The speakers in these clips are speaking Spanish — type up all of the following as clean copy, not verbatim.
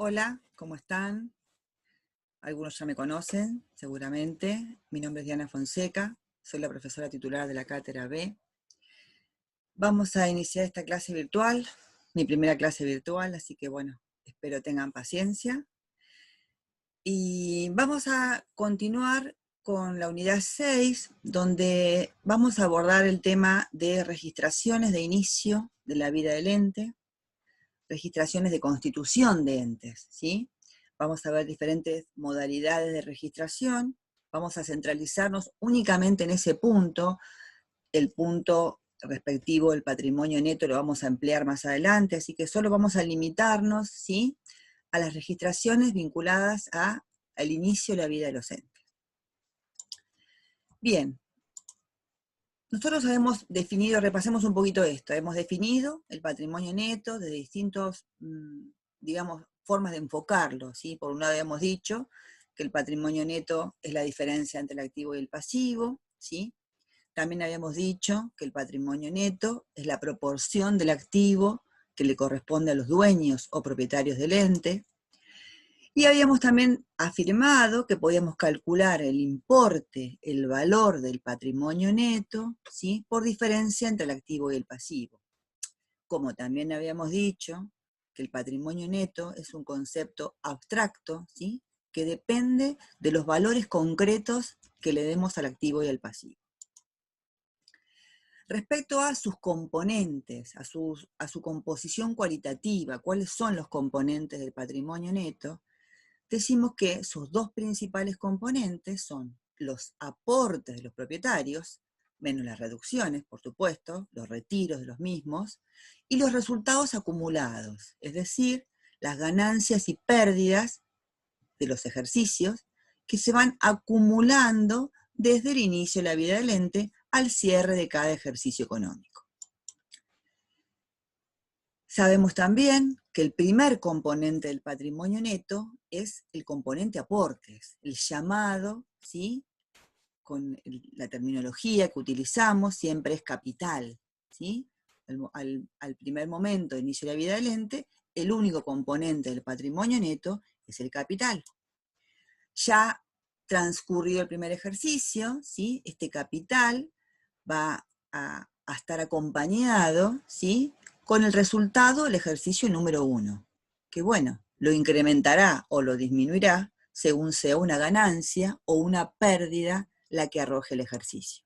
Hola, ¿cómo están? Algunos ya me conocen, seguramente. Mi nombre es Diana Fonseca, soy la profesora titular de la Cátedra B. Vamos a iniciar esta clase virtual, mi primera clase virtual, así que bueno, espero tengan paciencia. Y vamos a continuar con la unidad 6, donde vamos a abordar el tema de registraciones de inicio de la vida del ente, registraciones de constitución de entes, ¿sí? Vamos a ver diferentes modalidades de registración, vamos a centralizarnos únicamente en ese punto, el punto respectivo del patrimonio neto lo vamos a emplear más adelante, así que solo vamos a limitarnos, ¿sí?, a las registraciones vinculadas al inicio de la vida de los entes. Bien, nosotros hemos definido, repasemos un poquito esto, hemos definido el patrimonio neto de distintos, digamos, formas de enfocarlo, ¿sí? Por un lado hemos dicho que el patrimonio neto es la diferencia entre el activo y el pasivo, ¿sí? También habíamos dicho que el patrimonio neto es la proporción del activo que le corresponde a los dueños o propietarios del ente. Y habíamos también afirmado que podíamos calcular el importe, el valor del patrimonio neto, ¿sí?, por diferencia entre el activo y el pasivo. Como también habíamos dicho que el patrimonio neto es un concepto abstracto, ¿sí?, que depende de los valores concretos que le demos al activo y al pasivo. Respecto a sus componentes, a su composición cualitativa, cuáles son los componentes del patrimonio neto, decimos que sus dos principales componentes son los aportes de los propietarios, menos las reducciones, por supuesto, los retiros de los mismos, y los resultados acumulados, es decir, las ganancias y pérdidas de los ejercicios que se van acumulando desde el inicio de la vida del ente al cierre de cada ejercicio económico. Sabemos también que el primer componente del patrimonio neto es el componente aportes, el llamado, ¿sí?, con la terminología que utilizamos, siempre es capital, ¿sí? Al primer momento de inicio de la vida del ente, el único componente del patrimonio neto es el capital. Ya transcurrido el primer ejercicio, ¿sí?, este capital va a estar acompañado, ¿sí?, con el resultado del ejercicio número 1, que bueno, lo incrementará o lo disminuirá según sea una ganancia o una pérdida la que arroje el ejercicio.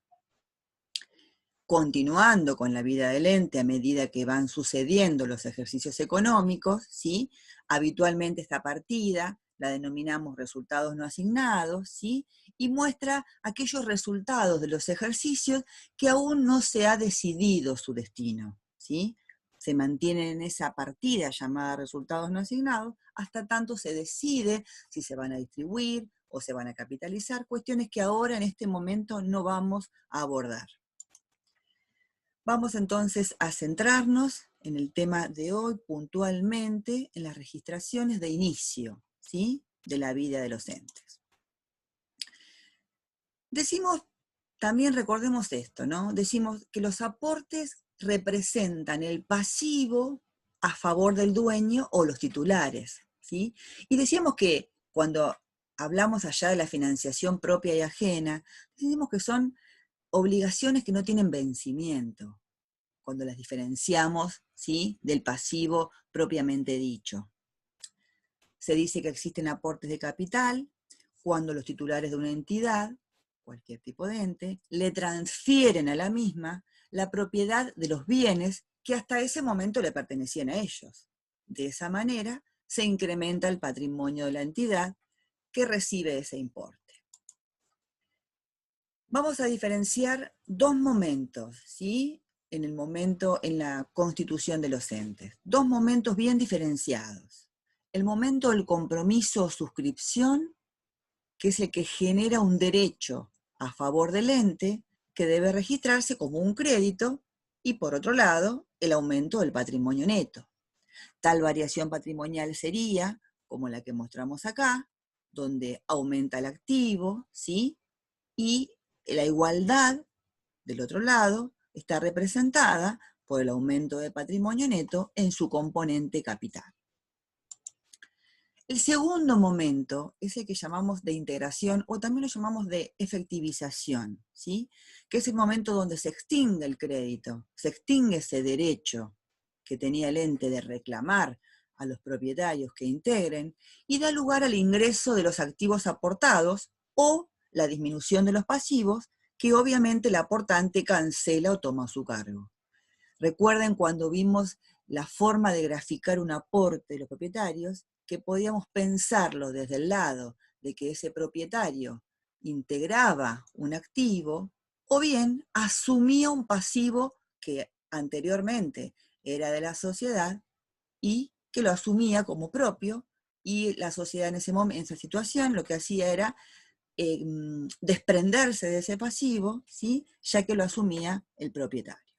Continuando con la vida del ente a medida que van sucediendo los ejercicios económicos, ¿sí?, habitualmente esta partida la denominamos resultados no asignados, ¿sí?, y muestra aquellos resultados de los ejercicios que aún no se ha decidido su destino, ¿sí? Se mantienen en esa partida llamada resultados no asignados hasta tanto se decide si se van a distribuir o se van a capitalizar, cuestiones que ahora en este momento no vamos a abordar. Vamos entonces a centrarnos en el tema de hoy puntualmente en las registraciones de inicio, ¿sí?, de la vida de los entes. Decimos, también recordemos esto, ¿no? Decimos que los aportes representan el pasivo a favor del dueño o los titulares, ¿sí? Y decíamos que cuando hablamos allá de la financiación propia y ajena, decimos que son obligaciones que no tienen vencimiento, cuando las diferenciamos, ¿sí?, del pasivo propiamente dicho. Se dice que existen aportes de capital cuando los titulares de una entidad, cualquier tipo de ente, le transfieren a la misma la propiedad de los bienes que hasta ese momento le pertenecían a ellos. De esa manera se incrementa el patrimonio de la entidad que recibe ese importe. Vamos a diferenciar dos momentos, ¿sí?, en la constitución de los entes. Dos momentos bien diferenciados. El momento del compromiso o suscripción, que es el que genera un derecho a favor del ente, que debe registrarse como un crédito, y por otro lado, el aumento del patrimonio neto. Tal variación patrimonial sería, como la que mostramos acá, donde aumenta el activo, ¿sí?, y la igualdad, del otro lado, está representada por el aumento de patrimonio neto en su componente capital. El segundo momento es el que llamamos de integración, o también lo llamamos de efectivización, ¿sí? Que es el momento donde se extingue el crédito, se extingue ese derecho que tenía el ente de reclamar a los propietarios que integren, y da lugar al ingreso de los activos aportados o la disminución de los pasivos, que obviamente el aportante cancela o toma a su cargo. Recuerden cuando vimos la forma de graficar un aporte de los propietarios, que podíamos pensarlo desde el lado de que ese propietario integraba un activo o bien asumía un pasivo que anteriormente era de la sociedad y que lo asumía como propio, y la sociedad en ese momento, en esa situación, lo que hacía era desprenderse de ese pasivo, ¿sí? Ya que lo asumía el propietario.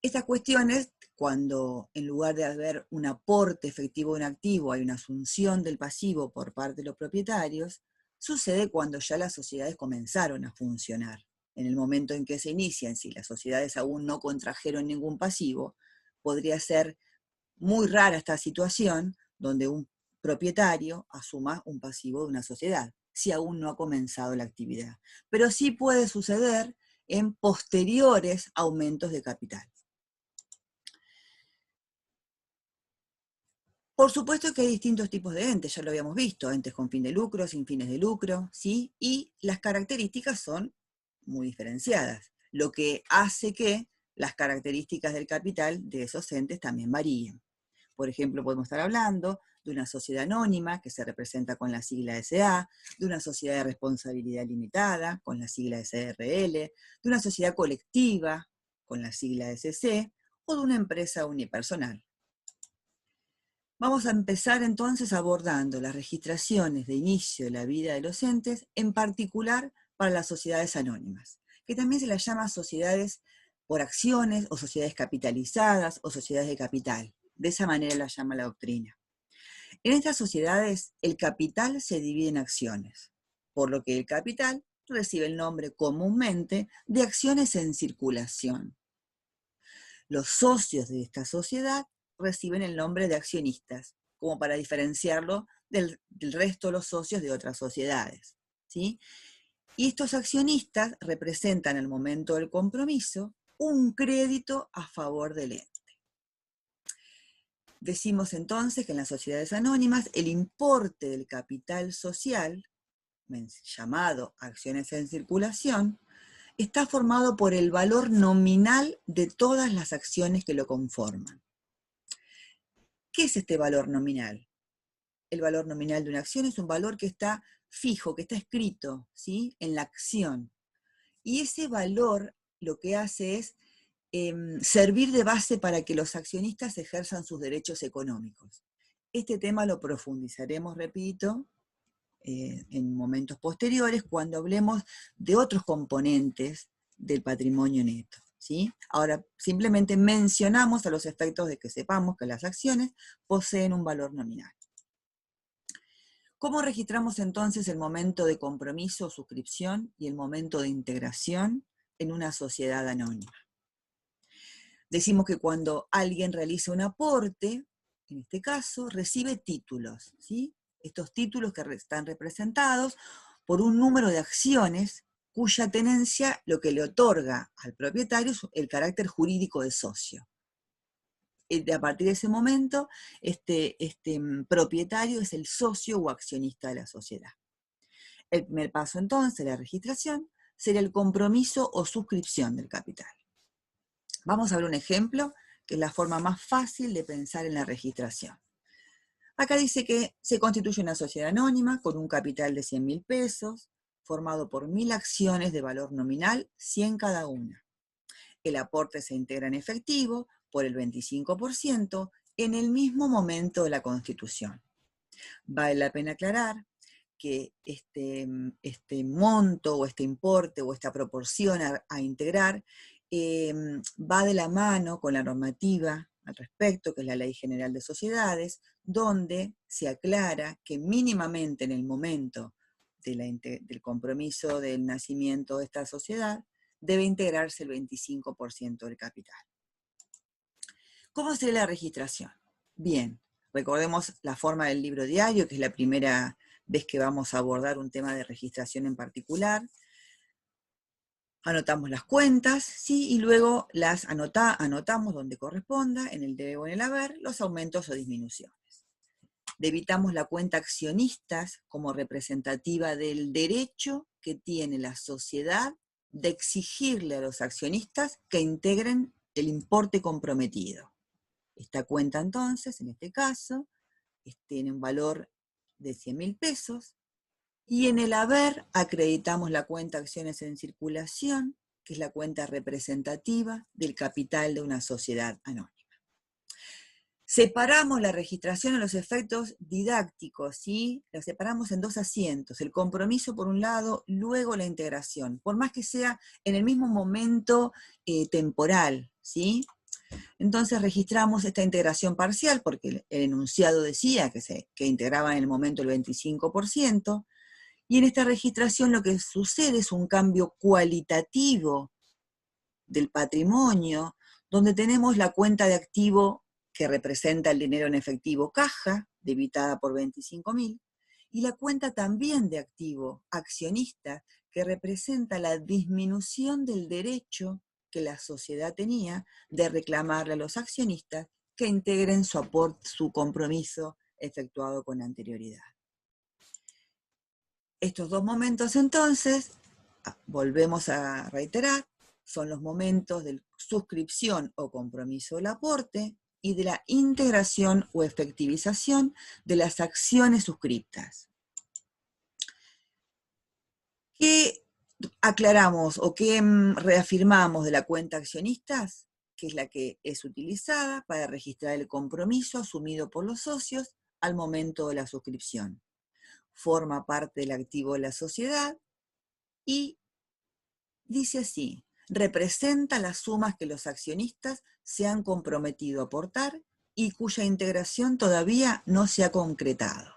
Estas cuestiones, cuando en lugar de haber un aporte efectivo de un activo, hay una asunción del pasivo por parte de los propietarios, sucede cuando ya las sociedades comenzaron a funcionar. En el momento en que se inician, si las sociedades aún no contrajeron ningún pasivo, podría ser muy rara esta situación donde un propietario asuma un pasivo de una sociedad, si aún no ha comenzado la actividad. Pero sí puede suceder en posteriores aumentos de capital. Por supuesto que hay distintos tipos de entes, ya lo habíamos visto, entes con fin de lucro, sin fines de lucro, ¿sí? Y las características son muy diferenciadas, lo que hace que las características del capital de esos entes también varíen. Por ejemplo, podemos estar hablando de una sociedad anónima que se representa con la sigla SA, de una sociedad de responsabilidad limitada con la sigla SRL, de una sociedad colectiva con la sigla SC, o de una empresa unipersonal. Vamos a empezar entonces abordando las registraciones de inicio de la vida de los entes, en particular para las sociedades anónimas, que también se las llama sociedades por acciones, o sociedades capitalizadas, o sociedades de capital. De esa manera las llama la doctrina. En estas sociedades, el capital se divide en acciones, por lo que el capital recibe el nombre comúnmente de acciones en circulación. Los socios de esta sociedad reciben el nombre de accionistas, como para diferenciarlo del resto de los socios de otras sociedades, ¿sí? Y estos accionistas representan al momento del compromiso un crédito a favor del ente. Decimos entonces que en las sociedades anónimas el importe del capital social, llamado acciones en circulación, está formado por el valor nominal de todas las acciones que lo conforman. ¿Qué es este valor nominal? El valor nominal de una acción es un valor que está fijo, que está escrito, ¿sí?, en la acción. Y ese valor lo que hace es servir de base para que los accionistas ejerzan sus derechos económicos. Este tema lo profundizaremos, repito, en momentos posteriores, cuando hablemos de otros componentes del patrimonio neto, ¿sí? Ahora, simplemente mencionamos a los efectos de que sepamos que las acciones poseen un valor nominal. ¿Cómo registramos entonces el momento de compromiso o suscripción y el momento de integración en una sociedad anónima? Decimos que cuando alguien realiza un aporte, en este caso, recibe títulos, ¿sí? Estos títulos que están representados por un número de acciones cuya tenencia lo que le otorga al propietario es el carácter jurídico de socio. A partir de ese momento, este propietario es el socio o accionista de la sociedad. El primer paso entonces, la registración, sería el compromiso o suscripción del capital. Vamos a ver un ejemplo, que es la forma más fácil de pensar en la registración. Acá dice que se constituye una sociedad anónima con un capital de 100.000 pesos, formado por 1.000 acciones de valor nominal, 100 cada una. El aporte se integra en efectivo por el 25% en el mismo momento de la constitución. Vale la pena aclarar que este monto o este importe o esta proporción a integrar va de la mano con la normativa al respecto, que es la Ley General de Sociedades, donde se aclara que mínimamente en el momento del compromiso del nacimiento de esta sociedad, debe integrarse el 25% del capital. ¿Cómo sería la registración? Bien, Recordemos la forma del libro diario, que es la primera vez que vamos a abordar un tema de registración en particular. Anotamos las cuentas, ¿sí? Y luego las anotamos donde corresponda, en el debe o en el haber, los aumentos o disminuciones. Debitamos la cuenta accionistas como representativa del derecho que tiene la sociedad de exigirle a los accionistas que integren el importe comprometido. Esta cuenta entonces, en este caso, tiene un valor de 100.000 pesos, y en el haber acreditamos la cuenta acciones en circulación, que es la cuenta representativa del capital de una sociedad anónima. Separamos la registración a los efectos didácticos, ¿sí? La separamos en dos asientos, el compromiso por un lado, luego la integración, por más que sea en el mismo momento temporal, ¿sí? Entonces registramos esta integración parcial, porque el enunciado decía que integraba en el momento el 25%, y en esta registración lo que sucede es un cambio cualitativo del patrimonio, donde tenemos la cuenta de activo que representa el dinero en efectivo caja, debitada por 25.000, y la cuenta también de activo accionista, que representa la disminución del derecho que la sociedad tenía de reclamarle a los accionistas que integren su aporte, su compromiso efectuado con anterioridad. Estos dos momentos entonces, volvemos a reiterar, son los momentos de suscripción o compromiso del aporte y de la integración o efectivización de las acciones suscriptas. ¿Qué aclaramos o qué reafirmamos de la cuenta accionistas? Que es la que es utilizada para registrar el compromiso asumido por los socios al momento de la suscripción. Forma parte del activo de la sociedad y dice así: representa las sumas que los accionistas se han comprometido a aportar y cuya integración todavía no se ha concretado.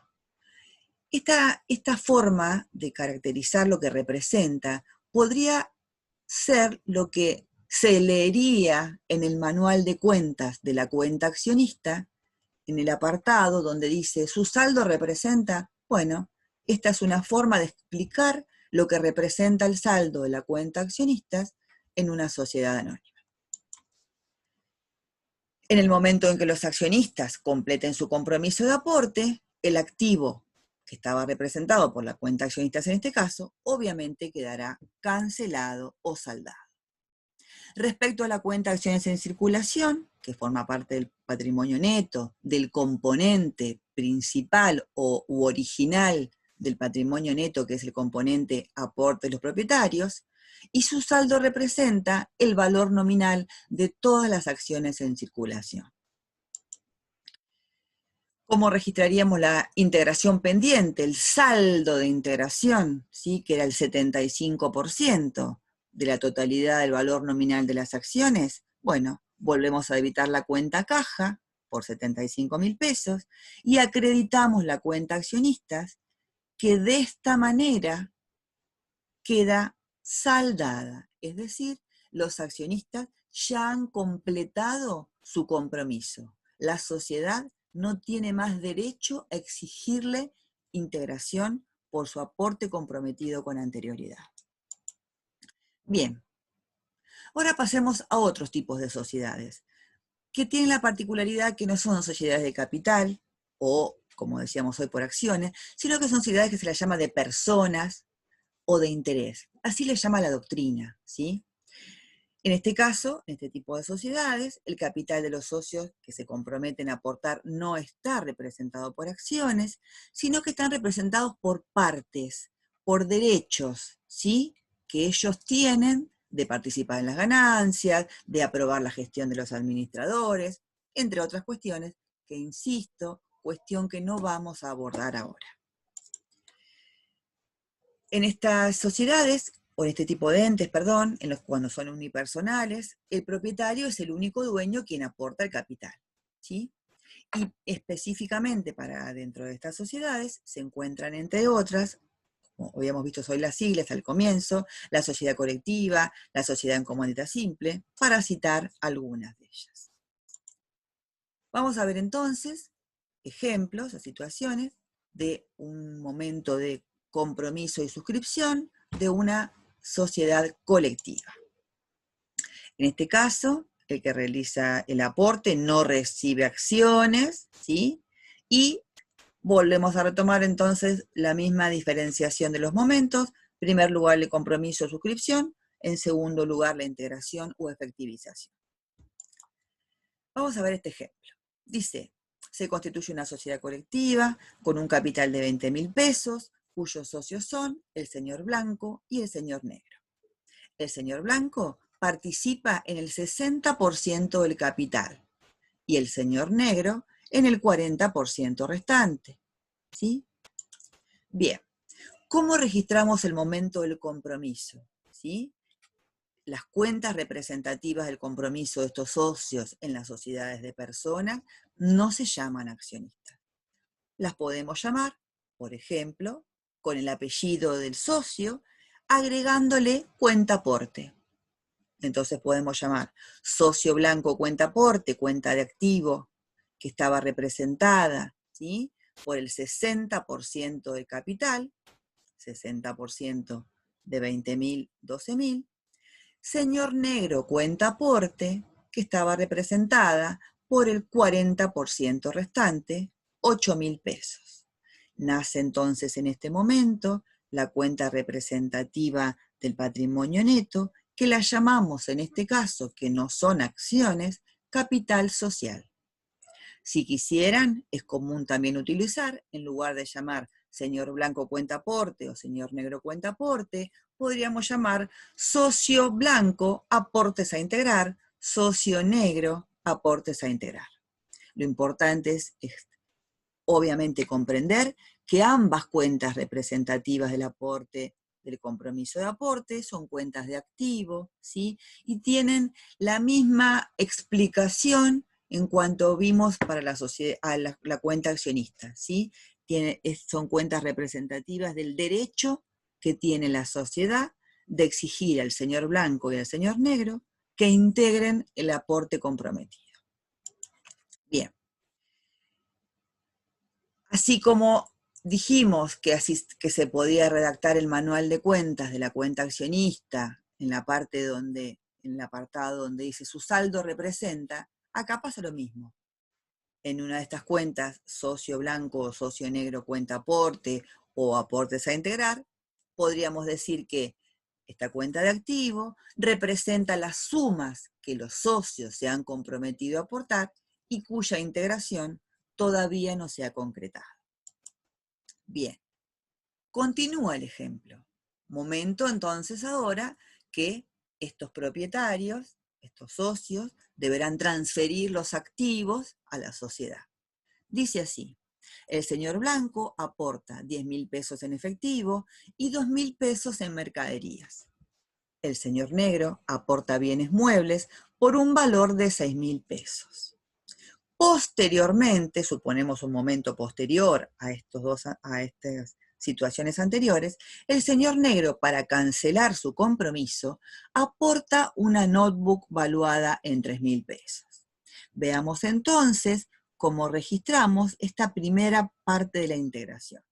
Esta forma de caracterizar lo que representa podría ser lo que se leería en el manual de cuentas de la cuenta accionista, en el apartado donde dice su saldo representa, bueno, esta es una forma de explicar lo que representa el saldo de la cuenta accionistas en una sociedad anónima. En el momento en que los accionistas completen su compromiso de aporte, el activo que estaba representado por la cuenta accionistas en este caso, obviamente quedará cancelado o saldado. Respecto a la cuenta acciones en circulación, que forma parte del patrimonio neto, del componente principal u original del patrimonio neto, que es el componente aporte de los propietarios, y su saldo representa el valor nominal de todas las acciones en circulación. ¿Cómo registraríamos la integración pendiente, el saldo de integración, ¿sí? Que era el 75% de la totalidad del valor nominal de las acciones? Bueno, volvemos a debitar la cuenta caja por 75.000 pesos y acreditamos la cuenta accionistas, que de esta manera queda saldada, es decir, los accionistas ya han completado su compromiso. La sociedad no tiene más derecho a exigirle integración por su aporte comprometido con anterioridad. Bien, ahora pasemos a otros tipos de sociedades, que tienen la particularidad que no son sociedades de capital, o, como decíamos hoy, por acciones, sino que son sociedades que se las llama de personas o de interés. Así le llama la doctrina, ¿sí? En este caso, en este tipo de sociedades, el capital de los socios que se comprometen a aportar no está representado por acciones, sino que están representados por partes, por derechos, ¿sí? Que ellos tienen de participar en las ganancias, de aprobar la gestión de los administradores, entre otras cuestiones que, insisto, cuestión que no vamos a abordar ahora. En estas sociedades, o en este tipo de entes, perdón, cuando son unipersonales, el propietario es el único dueño quien aporta el capital, ¿sí? Y específicamente para dentro de estas sociedades se encuentran, entre otras, como habíamos visto hoy las siglas al comienzo, la sociedad colectiva, la sociedad en comodidad simple, para citar algunas de ellas. Vamos a ver entonces ejemplos o situaciones de un momento de compromiso y suscripción de una sociedad colectiva. En este caso, el que realiza el aporte no recibe acciones, ¿sí? Y volvemos a retomar entonces la misma diferenciación de los momentos. En primer lugar, el compromiso o suscripción. En segundo lugar, la integración o efectivización. Vamos a ver este ejemplo. Dice, se constituye una sociedad colectiva con un capital de 20.000 pesos, cuyos socios son el señor Blanco y el señor Negro. El señor Blanco participa en el 60% del capital y el señor Negro en el 40% restante. ¿Sí? Bien, ¿cómo registramos el momento del compromiso? ¿Sí? Las cuentas representativas del compromiso de estos socios en las sociedades de personas no se llaman accionistas. Las podemos llamar, por ejemplo, con el apellido del socio, agregándole cuenta aporte. Entonces podemos llamar socio blanco cuenta aporte, cuenta de activo, que estaba representada, ¿sí?, por el 60% del capital, 60% de 20.000, 12.000. Señor Negro cuenta aporte, que estaba representada por el 40% restante, 8.000 pesos. Nace entonces en este momento la cuenta representativa del patrimonio neto, que la llamamos en este caso, que no son acciones, capital social. Si quisieran, es común también utilizar, en lugar de llamar señor Blanco cuenta aporte o señor Negro cuenta aporte, podríamos llamar socio blanco aportes a integrar, socio negro aportes a integrar. Lo importante es obviamente comprender que ambas cuentas representativas del aporte, del compromiso de aporte, son cuentas de activo, ¿sí?, y tienen la misma explicación en cuanto vimos para la cuenta accionista, ¿sí? Son cuentas representativas del derecho que tiene la sociedad de exigir al señor Blanco y al señor Negro que integren el aporte comprometido. Bien. Así como dijimos que se podía redactar el manual de cuentas de la cuenta accionista en la parte en el apartado donde dice su saldo representa, acá pasa lo mismo. En una de estas cuentas, socio blanco o socio negro cuenta aporte o aportes a integrar, podríamos decir que esta cuenta de activo representa las sumas que los socios se han comprometido a aportar y cuya integración todavía no se ha concretado. Bien, continúa el ejemplo. Momento entonces ahora que estos propietarios, estos socios, deberán transferir los activos a la sociedad. Dice así, el señor Blanco aporta 10.000 pesos en efectivo y 2.000 pesos en mercaderías. El señor Negro aporta bienes muebles por un valor de 6.000 pesos. Posteriormente, suponemos un momento posterior a estas situaciones anteriores, el señor Negro, para cancelar su compromiso, aporta una notebook valuada en 3.000 pesos. Veamos entonces cómo registramos esta primera parte de la integración.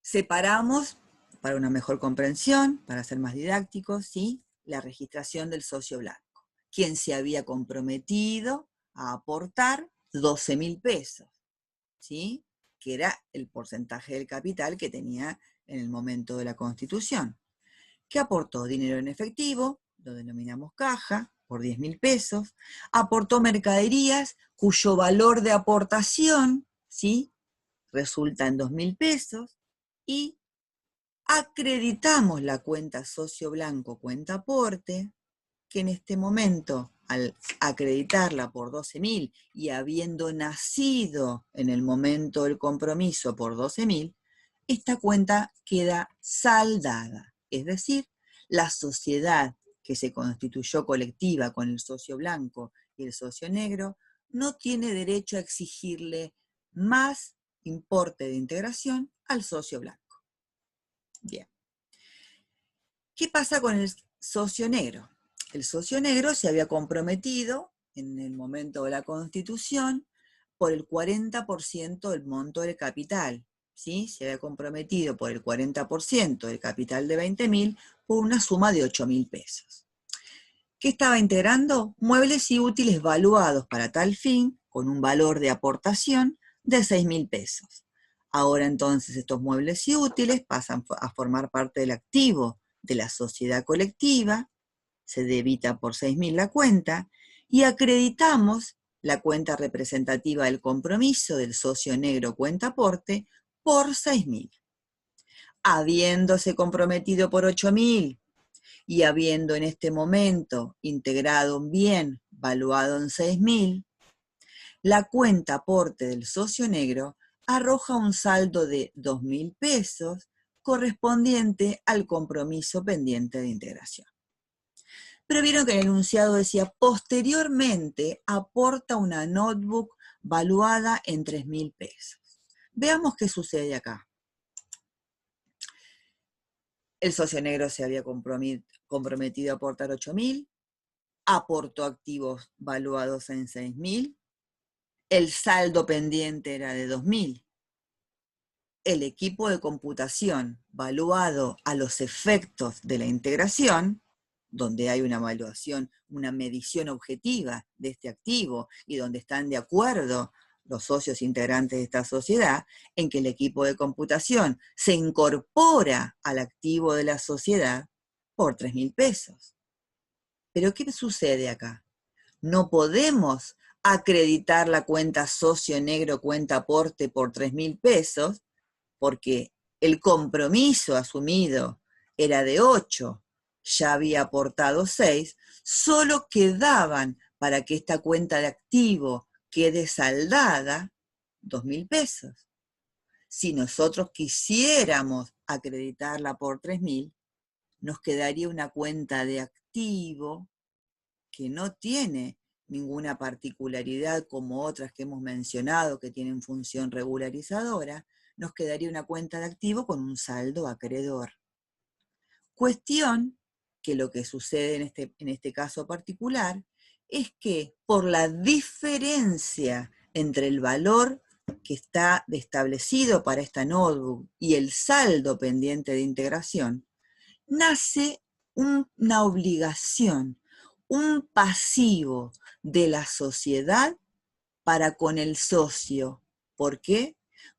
Separamos, para una mejor comprensión, para ser más didácticos, ¿sí?, la registración del socio blanco, quien se había comprometido a aportar 12.000 pesos, ¿sí?, que era el porcentaje del capital que tenía en el momento de la constitución. ¿Qué aportó? Dinero en efectivo, lo denominamos caja, por 10.000 pesos, aportó mercaderías cuyo valor de aportación, ¿sí?, resulta en 2.000 pesos, y acreditamos la cuenta socio blanco cuenta aporte, que en este momento, al acreditarla por 12.000 y habiendo nacido en el momento del compromiso por 12.000, esta cuenta queda saldada, es decir, la sociedad que se constituyó colectiva con el socio blanco y el socio negro no tiene derecho a exigirle más importe de integración al socio blanco. Bien. ¿Qué pasa con el socio negro? El socio negro se había comprometido en el momento de la constitución por el 40% del monto del capital, ¿sí? Se había comprometido por el 40% del capital de 20.000 por una suma de 8.000 pesos. ¿Qué estaba integrando? Muebles y útiles valuados para tal fin, con un valor de aportación de 6.000 pesos. Ahora entonces estos muebles y útiles pasan a formar parte del activo de la sociedad colectiva, se debita por 6.000 la cuenta, y acreditamos la cuenta representativa del compromiso del socio negro cuenta aporte por 6.000. Habiéndose comprometido por 8.000 y habiendo en este momento integrado un bien valuado en 6.000, la cuenta aporte del socio negro arroja un saldo de 2.000 pesos correspondiente al compromiso pendiente de integración. Pero vieron que en el enunciado decía, posteriormente aporta una notebook valuada en 3.000 pesos. Veamos qué sucede acá. El socio negro se había comprometido a aportar 8.000, aportó activos valuados en 6.000, el saldo pendiente era de 2.000. El equipo de computación valuado a los efectos de la integración, donde hay una evaluación, una medición objetiva de este activo y donde están de acuerdo los socios integrantes de esta sociedad, en que el equipo de computación se incorpora al activo de la sociedad por 3.000 pesos. Pero ¿qué sucede acá? No podemos acreditar la cuenta socio negro cuenta aporte por 3.000 pesos, porque el compromiso asumido era de 8, ya había aportado 6, solo quedaban para que esta cuenta de activo quede saldada 2.000 pesos. Si nosotros quisiéramos acreditarla por 3.000, nos quedaría una cuenta de activo que no tiene ninguna particularidad como otras que hemos mencionado que tienen función regularizadora, nos quedaría una cuenta de activo con un saldo acreedor. Cuestión que lo que sucede en este caso particular es que por la diferencia entre el valor que está establecido para esta notebook y el saldo pendiente de integración, nace una obligación, un pasivo de la sociedad para con el socio. ¿Por qué?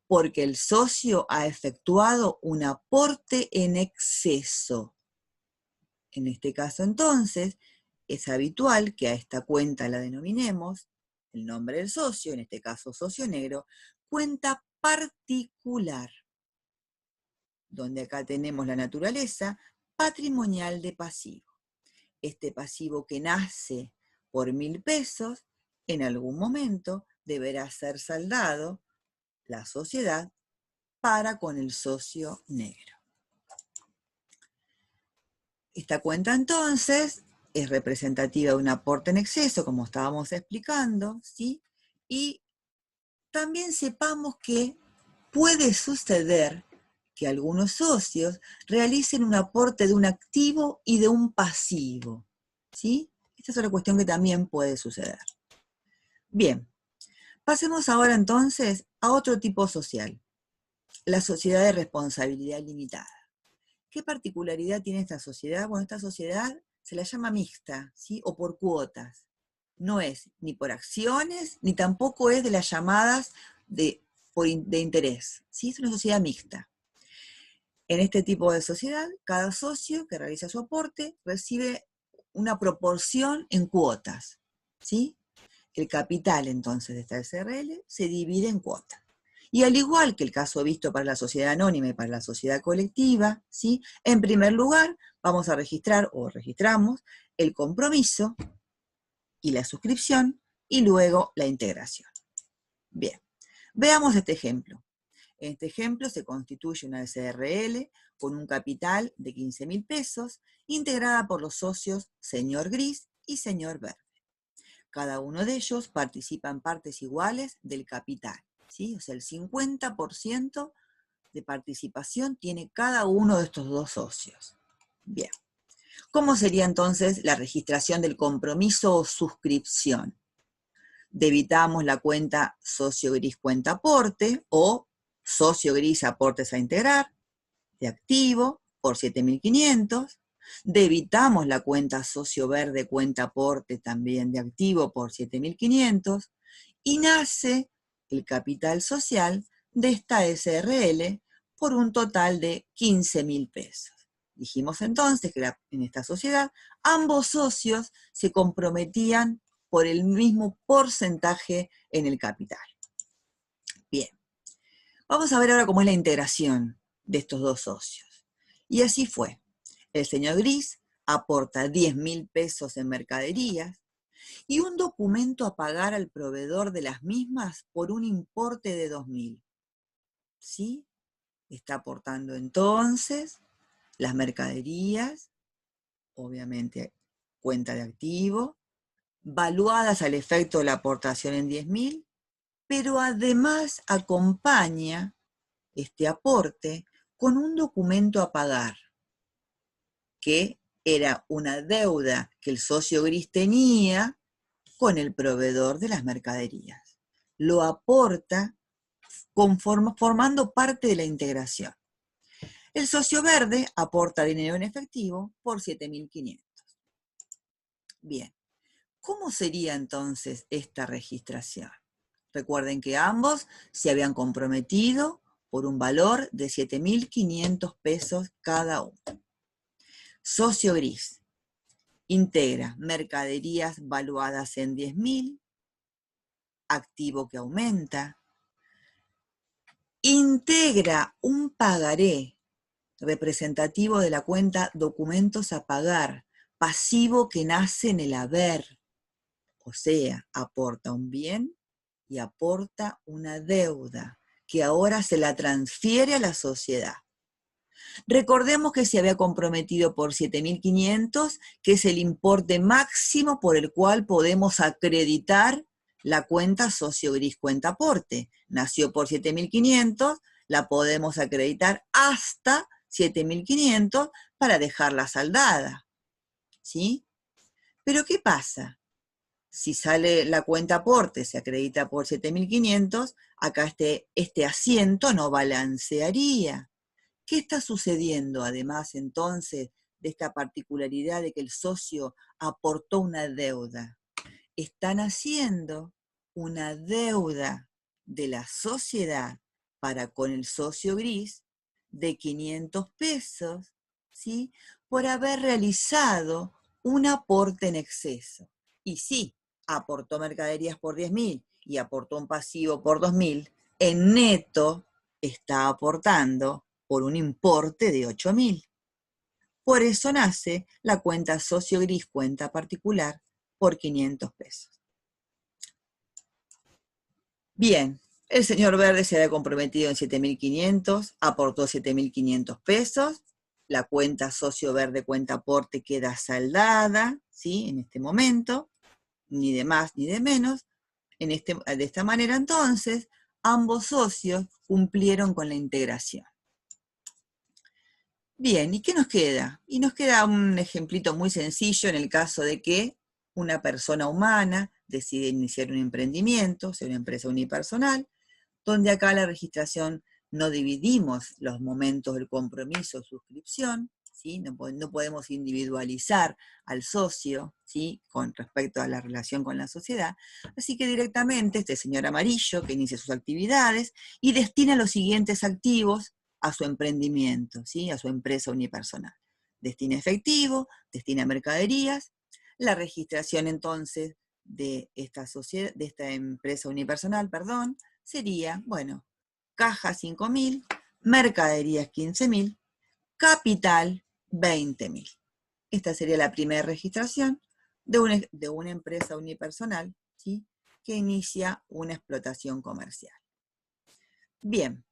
Porque el socio ha efectuado un aporte en exceso. En este caso, entonces, es habitual que a esta cuenta la denominemos, el nombre del socio, en este caso socio negro, cuenta particular, donde acá tenemos la naturaleza patrimonial de pasivo. Este pasivo que nace por 1.000 pesos, en algún momento deberá ser saldado la sociedad para con el socio negro. Esta cuenta entonces es representativa de un aporte en exceso, como estábamos explicando, ¿sí? Y también sepamos que puede suceder que algunos socios realicen un aporte de un activo y de un pasivo, ¿sí? Esta es otra cuestión que también puede suceder. Bien, pasemos ahora entonces a otro tipo social, la sociedad de responsabilidad limitada. ¿Qué particularidad tiene esta sociedad? Bueno, esta sociedad se la llama mixta, ¿sí? O por cuotas. No es ni por acciones, ni tampoco es de las llamadas de interés, ¿sí? Es una sociedad mixta. En este tipo de sociedad, cada socio que realiza su aporte recibe una proporción en cuotas, ¿sí? El capital, entonces, de esta SRL se divide en cuotas. Y al igual que el caso visto para la sociedad anónima y para la sociedad colectiva, ¿sí? En primer lugar, vamos a registrar o registramos el compromiso y la suscripción y luego la integración. Bien, veamos este ejemplo. En este ejemplo se constituye una SRL con un capital de 15.000 pesos, integrada por los socios señor Gris y señor Verde. Cada uno de ellos participa en partes iguales del capital, ¿sí? O sea, el 50% de participación tiene cada uno de estos dos socios. Bien. ¿Cómo sería entonces la registración del compromiso o suscripción? debitamos la cuenta socio gris cuenta aporte o socio gris aportes a integrar de activo por 7.500, debitamos la cuenta socio verde cuenta aporte también de activo por 7.500 y nace el capital social de esta SRL por un total de 15.000 pesos. Dijimos entonces que en esta sociedad ambos socios se comprometían por el mismo porcentaje en el capital. Bien, vamos a ver ahora cómo es la integración de estos dos socios. Y así fue. El señor Gris aporta 10.000 pesos en mercaderías y un documento a pagar al proveedor de las mismas por un importe de 2.000. ¿Sí? Está aportando entonces las mercaderías, obviamente cuenta de activo, valuadas al efecto de la aportación en 10.000, pero además acompaña este aporte con un documento a pagar, que era una deuda que el socio Gris tenía con el proveedor de las mercaderías. Lo aporta formando parte de la integración. El socio verde aporta dinero en efectivo por 7.500. Bien, ¿cómo sería entonces esta registración? Recuerden que ambos se habían comprometido por un valor de 7.500 pesos cada uno. Socio Gris integra mercaderías valuadas en 10.000, activo que aumenta, integra un pagaré representativo de la cuenta documentos a pagar, pasivo que nace en el haber, o sea, aporta un bien y aporta una deuda que ahora se la transfiere a la sociedad. Recordemos que se había comprometido por 7.500, que es el importe máximo por el cual podemos acreditar la cuenta socio gris cuenta aporte. Nació por 7.500, la podemos acreditar hasta 7.500 para dejarla saldada. ¿Sí? Pero ¿qué pasa? Si sale la cuenta aporte, se acredita por 7.500, acá este asiento no balancearía. ¿Qué está sucediendo además entonces de esta particularidad de que el socio aportó una deuda? Están haciendo una deuda de la sociedad para con el socio gris de 500 pesos, ¿sí? Por haber realizado un aporte en exceso. Y sí, aportó mercaderías por 10.000 y aportó un pasivo por 2.000, en neto está aportando por un importe de 8.000. Por eso nace la cuenta socio gris cuenta particular por 500 pesos. Bien, el señor Verde se había comprometido en 7.500, aportó 7.500 pesos, la cuenta socio verde cuenta aporte queda saldada, ¿sí? En este momento, ni de más ni de menos. De esta manera entonces, ambos socios cumplieron con la integración. Bien, ¿y qué nos queda? Y nos queda un ejemplito muy sencillo en el caso de que una persona humana decide iniciar un emprendimiento, sea una empresa unipersonal, donde acá la registración no dividimos los momentos del compromiso o suscripción, ¿sí? No podemos individualizar al socio, ¿sí? Con respecto a la relación con la sociedad, así que directamente este señor amarillo que inicia sus actividades y destina los siguientes activos a su emprendimiento, ¿sí? A su empresa unipersonal. Destina efectivo, destina mercaderías, la registración entonces de esta sociedad, de esta empresa unipersonal, perdón, sería, bueno, caja 5.000, mercaderías 15.000, capital 20.000. Esta sería la primera registración de una empresa unipersonal, ¿sí? Que inicia una explotación comercial. Bien,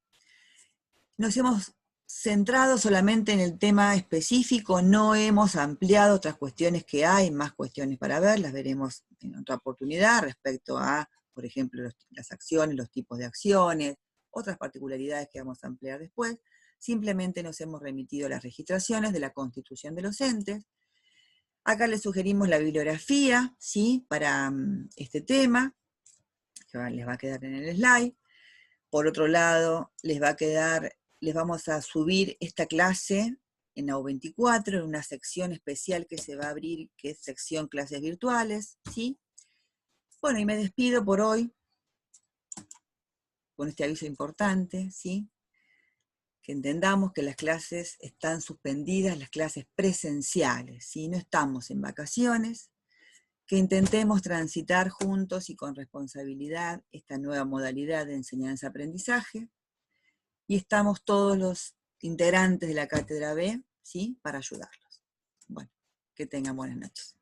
nos hemos centrado solamente en el tema específico, no hemos ampliado otras cuestiones que hay, más cuestiones para ver, las veremos en otra oportunidad respecto a, por ejemplo, las acciones, los tipos de acciones, otras particularidades que vamos a ampliar después. Simplemente nos hemos remitido a las registraciones de la constitución de los entes. Acá les sugerimos la bibliografía, ¿sí? Para este tema. les va a quedar en el slide. Por otro lado, les vamos a subir esta clase en AU24, en una sección especial que se va a abrir, que es sección clases virtuales, ¿sí? Bueno, y me despido por hoy, con este aviso importante, ¿sí? Que entendamos que las clases están suspendidas, las clases presenciales, ¿sí? No estamos en vacaciones, que intentemos transitar juntos y con responsabilidad esta nueva modalidad de enseñanza-aprendizaje, y estamos todos los integrantes de la Cátedra B, ¿sí? Para ayudarlos. Bueno, que tengan buenas noches.